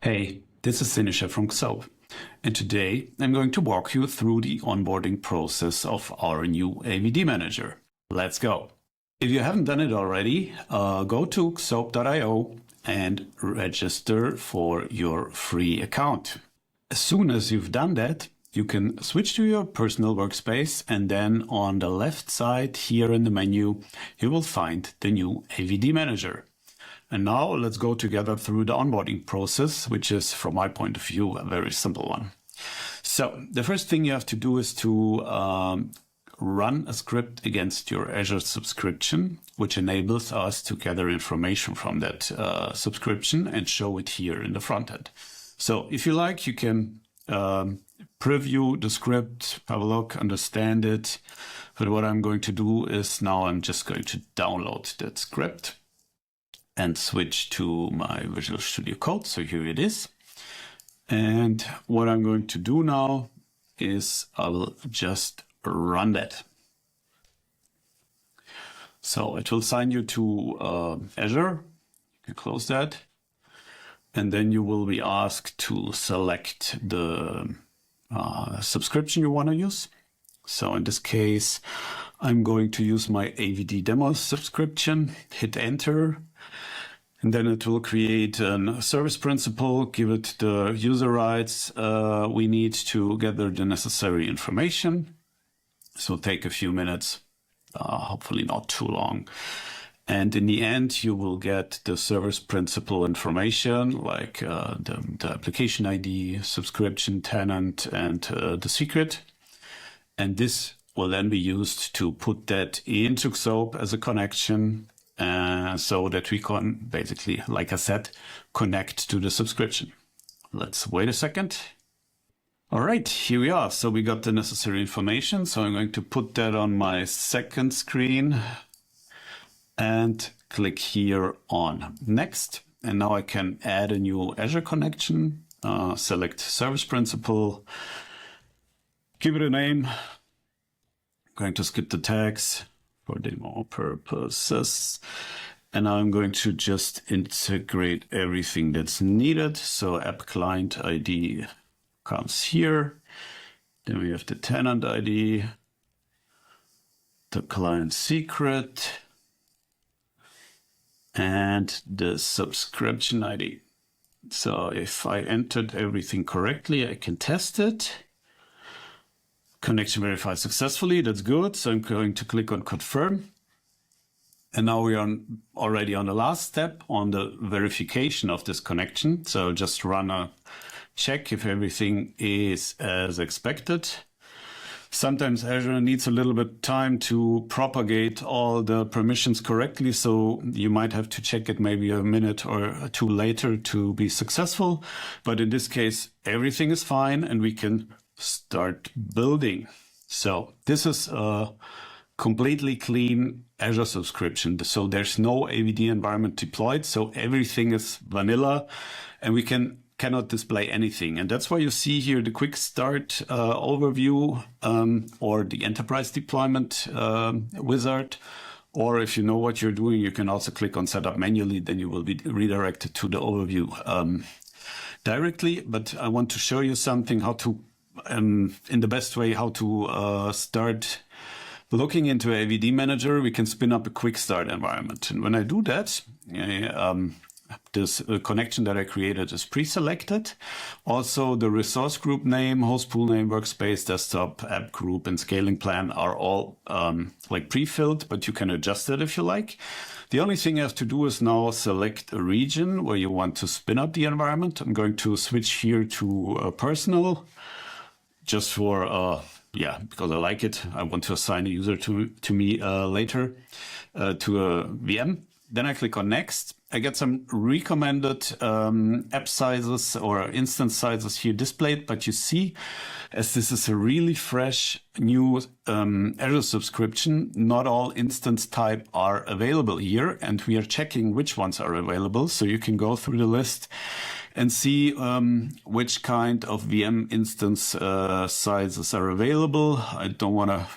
Hey, this is Sinisa from XOAP, and today I'm going to walk you through the onboarding process of our new AVD Manager. Let's go. If you haven't done it already, go to xoap.io and register for your free account. As soon as you've done that, you can switch to your personal workspace, and then on the left side here in the menu, you will find the new AVD Manager. And now let's go together through the onboarding process, which is, from my point of view, a very simple one. So the first thing you have to do is to run a script against your Azure subscription, which enables us to gather information from that subscription and show it here in the front end. So if you like, you can preview the script, have a look, understand it. But what I'm going to do is now I'm just going to download that script and switch to my Visual Studio Code. So here it is. And what I'm going to do now is I will just run that. So it will sign you to Azure. You can close that. And then you will be asked to select the subscription you want to use. So in this case, I'm going to use my AVD demo subscription, hit enter, and then it will create a service principal, give it the user rights we need to gather the necessary information. So take a few minutes, hopefully not too long. And in the end, you will get the service principal information like the application ID, subscription, tenant, and the secret. And this will then be used to put that into XOAP as a connection so that we can basically, like I said, connect to the subscription. Let's wait a second. All right, here we are. So we got the necessary information. So I'm going to put that on my second screen and click here on next. And now I can add a new Azure connection, select service principal, give it a name. I'm going to skip the tags for demo purposes. And now I'm going to just integrate everything that's needed. So app client ID comes here. Then we have the tenant ID, the client secret, and the subscription ID. So if I entered everything correctly, I can test it. Connection verified successfully, that's good. So I'm going to click on confirm. And now we are already on the last step on the verification of this connection. So just run a check if everything is as expected. Sometimes Azure needs a little bit time to propagate all the permissions correctly, so you might have to check it maybe a minute or two later to be successful. But in this case, everything is fine and we can start building. So this is a completely clean Azure subscription. So there's no AVD environment deployed, so everything is vanilla and we cannot display anything. And that's why you see here the quick start overview or the enterprise deployment wizard. Or if you know what you're doing, you can also click on setup manually, then you will be redirected to the overview directly. But I want to show you something how to, in the best way, how to start looking into AVD Manager. We can spin up a quick start environment. And when I do that, this connection that I created is pre-selected. Also, the resource group name, host pool name, workspace, desktop, app group, and scaling plan are all like pre-filled, but you can adjust it if you like. The only thing you have to do is now select a region where you want to spin up the environment. I'm going to switch here to personal, just for because I like it. I want to assign a user to me later to a VM. Then I click on next. I get some recommended app sizes or instance sizes here displayed, but you see, as this is a really fresh new Azure subscription, not all instance type are available here, and we are checking which ones are available. So you can go through the list and see which kind of VM instance sizes are available. I don't want to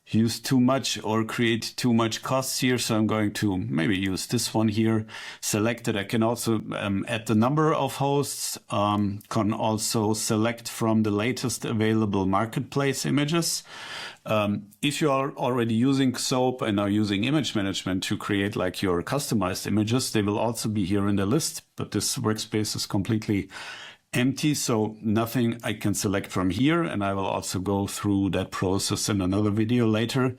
use too much or create too much costs here. So I'm going to maybe use this one here, select it. I can also add the number of hosts, can also select from the latest available marketplace images. If you are already using XOAP and are using image management to create like your customized images, they will also be here in the list, but this workspace is completely empty, so nothing I can select from here, and I will also go through that process in another video later.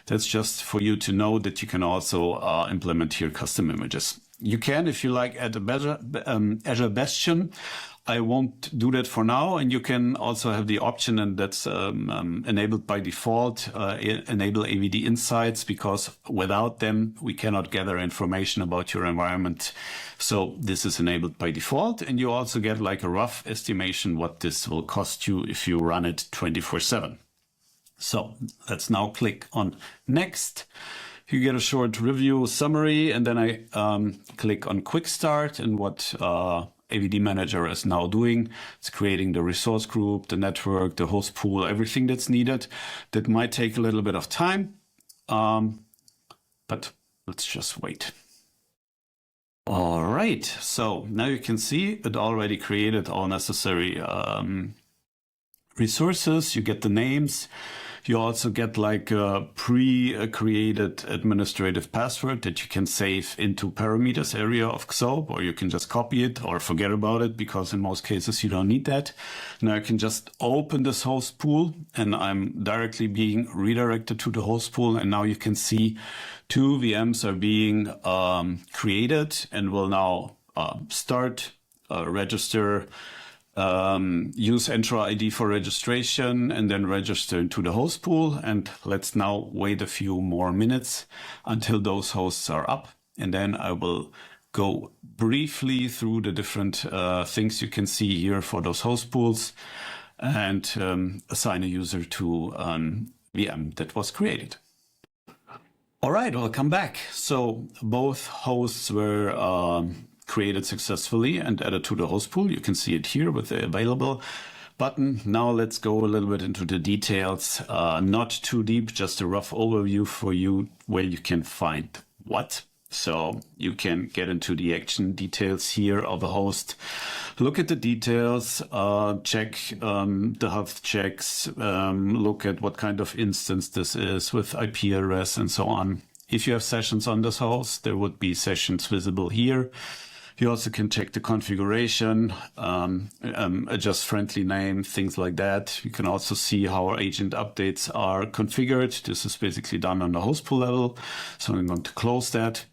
That's just for you to know that you can also implement here custom images. You can, if you like, add a Azure Bastion. I won't do that for now, and you can also have the option, and that's enabled by default, enable AVD insights, because without them we cannot gather information about your environment. So this is enabled by default, and you also get like a rough estimation what this will cost you if you run it 24/7. So let's now click on next. You get a short review summary, and then I click on quick start, and what AVD Manager is now doing. It's creating the resource group, the network, the host pool, everything that's needed. That might take a little bit of time, but let's just wait. All right, so now you can see it already created all necessary resources. You get the names. You also get like a pre-created administrative password that you can save into parameters area of XOAP, or you can just copy it or forget about it, because in most cases you don't need that. Now I can just open this host pool, and I'm directly being redirected to the host pool. And now you can see 2 VMs are being created and will now start, register, use Entra ID for registration, and then register into the host pool. And let's now wait a few more minutes until those hosts are up. And then I will go briefly through the different things you can see here for those host pools, and assign a user to VM that was created. All right, welcome back. So both hosts were created successfully and added to the host pool. You can see it here with the available button. Now let's go a little bit into the details. Not too deep, just a rough overview for you where you can find what. So you can get into the action details here of a host, look at the details, check the health checks, look at what kind of instance this is with IP address and so on. If you have sessions on this host, there would be sessions visible here. You also can check the configuration, adjust friendly name, things like that. You can also see how our agent updates are configured. This is basically done on the host pool level. So I'm going to close that.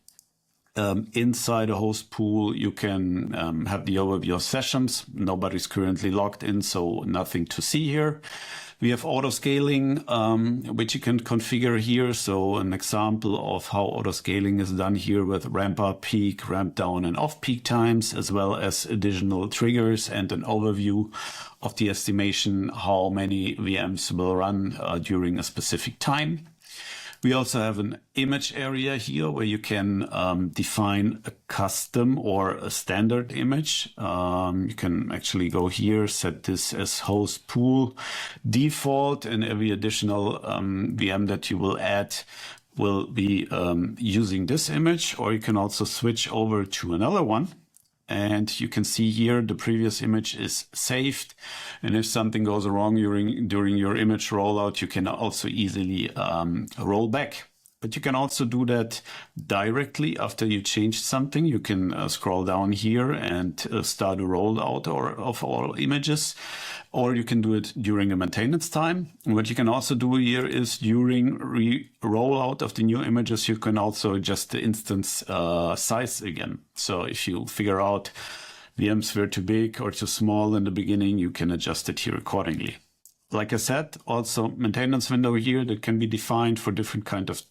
Inside a host pool, you can have the overview of sessions. Nobody's currently logged in, so nothing to see here. We have auto scaling, which you can configure here. So an example of how auto scaling is done here with ramp up, peak, ramp down, and off peak times, as well as additional triggers and an overview of the estimation how many VMs will run during a specific time. We also have an image area here where you can define a custom or a standard image. You can actually go here, set this as host pool default, and every additional VM that you will add will be using this image, or you can also switch over to another one. And you can see here the previous image is saved. And if something goes wrong during your image rollout, you can also easily roll back. But you can also do that directly after you change something. You can scroll down here and start a rollout of all images, or you can do it during a maintenance time. What you can also do here is during rollout of the new images, you can also adjust the instance size again. So if you figure out VMs were too big or too small in the beginning, you can adjust it here accordingly. Like I said, also maintenance window here that can be defined for different kind of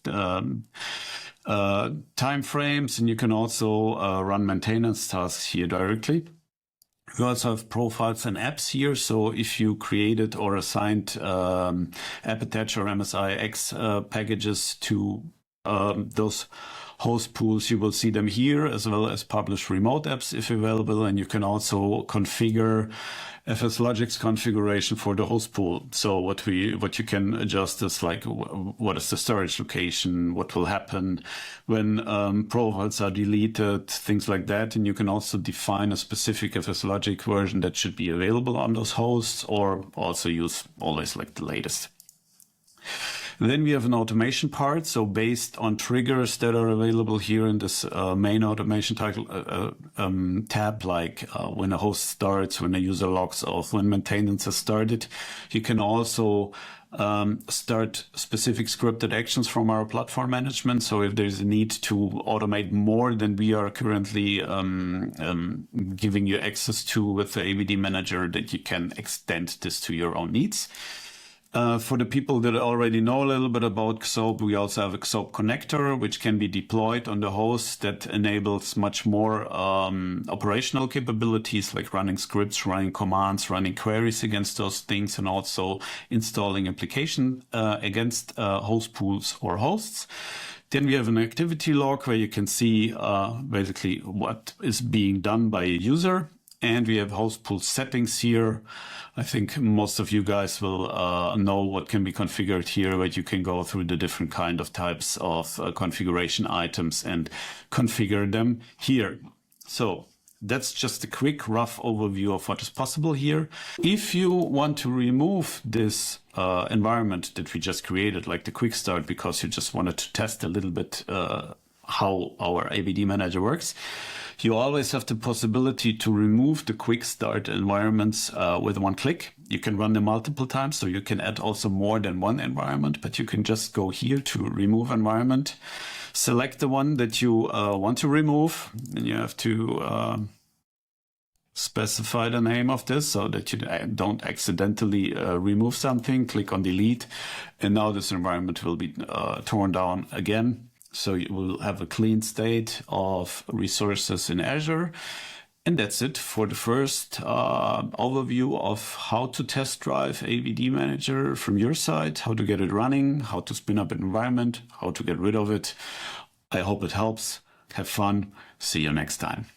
time frames, and you can also run maintenance tasks here directly. We also have profiles and apps here. So if you created or assigned app attach or MSIX packages to those host pools, you will see them here, as well as publish remote apps if available. And you can also configure FSLogic's configuration for the host pool. So what you can adjust is like, what is the storage location, what will happen when profiles are deleted, things like that. And you can also define a specific FSLogic version that should be available on those hosts, or also use always like the latest. Then we have an automation part. So based on triggers that are available here in this main automation title tab, like when a host starts, when a user logs off, when maintenance has started, you can also start specific scripted actions from our platform management. So if there's a need to automate more than we are currently giving you access to with the AVD Manager, that you can extend this to your own needs. For the people that already know a little bit about XOAP, we also have a XOAP connector, which can be deployed on the host, that enables much more operational capabilities, like running scripts, running commands, running queries against those things, and also installing application against host pools or hosts. Then we have an activity log where you can see basically what is being done by a user. And we have host pool settings here. I think most of you guys will know what can be configured here, but you can go through the different kind of types of configuration items and configure them here. So that's just a quick rough overview of what is possible here. If you want to remove this environment that we just created, like the quick start, because you just wanted to test a little bit how our AVD Manager works, you always have the possibility to remove the quick start environments with one click. You can run them multiple times, so you can add also more than one environment, but you can just go here to remove environment, select the one that you want to remove, and you have to specify the name of this so that you don't accidentally remove something. Click on delete, and now this environment will be torn down again. So you will have a clean state of resources in Azure. And that's it for the first overview of how to test drive AVD Manager from your side, how to get it running, how to spin up an environment, how to get rid of it. I hope it helps. Have fun. See you next time.